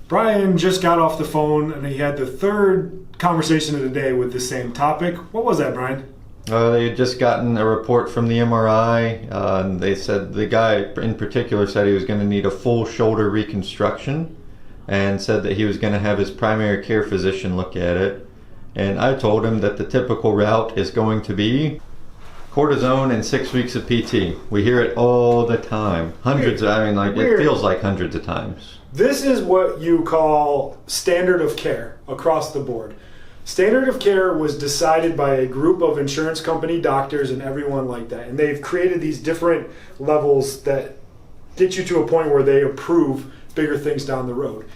Brian just got off the phone and he had the third conversation of the day with the same topic. What was that, Brian? They had just gotten a report from the MRI. And they said the guy in particular said he was going to need a full shoulder reconstruction and said that he was going to have his primary care physician look at it. And I told him that the typical route is going to be cortisone and 6 weeks of PT. We hear it all the time. Hundreds of, it feels like hundreds of times. This is what you call standard of care across the board. Standard of care was decided by a group of insurance company doctors and everyone like that. And they've created these different levels that get you to a point where they approve bigger things down the road.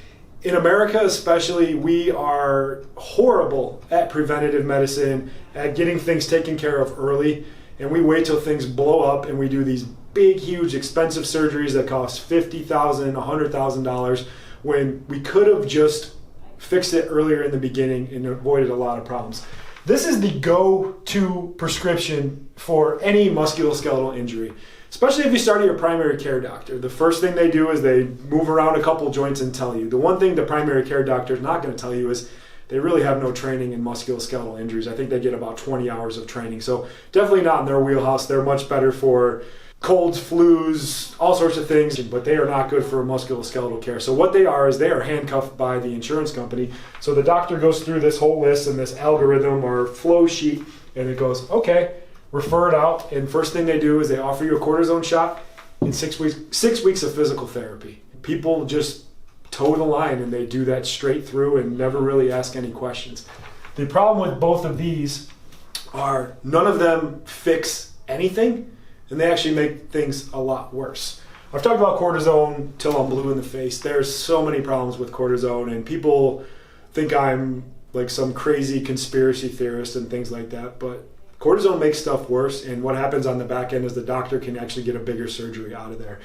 In America especially, we are horrible at preventative medicine, at getting things taken care of early. And we wait till things blow up and we do these big, huge, expensive surgeries that cost $50,000, $100,000 when we could have just fixed it earlier in the beginning and avoided a lot of problems. This is the go-to prescription for any musculoskeletal injury, especially if you start at your primary care doctor. The first thing they do is they move around a couple joints and tell you. The one thing the primary care doctor is not going to tell you is they really have no training in musculoskeletal injuries. I think they get about 20 hours of training. So definitely not in their wheelhouse. They're much better for colds, flus, all sorts of things, but they are not good for musculoskeletal care. So what they are is they are handcuffed by the insurance company. So the doctor goes through this whole list and this algorithm or flow sheet, and it goes, okay, refer it out. And first thing they do is they offer you a cortisone shot in 6 weeks, 6 weeks of physical therapy. People just toe the line and they do that straight through and never really ask any questions. The problem with both of these are none of them fix anything, and they actually make things a lot worse. I've talked about cortisone till I'm blue in the face. There's so many problems with cortisone, and people think I'm like some crazy conspiracy theorist and things like that, but cortisone makes stuff worse, and what happens on the back end is the doctor can actually get a bigger surgery out of there.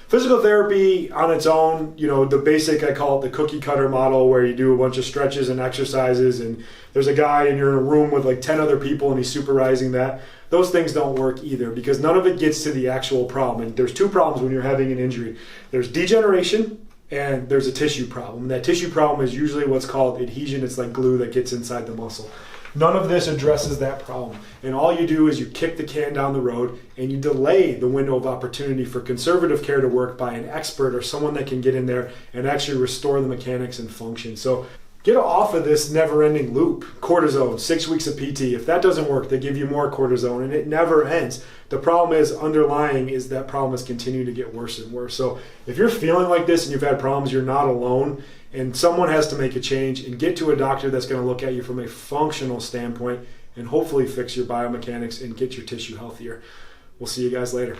Physical therapy on its own, the basic, I call it the cookie cutter model, where you do a bunch of stretches and exercises and there's a guy and you're in a room with like 10 other people and he's supervising that. Those things don't work either because none of it gets to the actual problem. And there's two problems when you're having an injury. There's degeneration and there's a tissue problem. And that tissue problem is usually what's called adhesion. It's like glue that gets inside the muscle. None of this addresses that problem. And all you do is you kick the can down the road and you delay the window of opportunity for conservative care to work by an expert or someone that can get in there and actually restore the mechanics and function. So get off of this never-ending loop. Cortisone, 6 weeks of PT. If that doesn't work, they give you more cortisone and it never ends. The problem is underlying is that problem has continued to get worse and worse. So if you're feeling like this and you've had problems, you're not alone. And someone has to make a change and get to a doctor that's going to look at you from a functional standpoint and hopefully fix your biomechanics and get your tissue healthier. We'll see you guys later.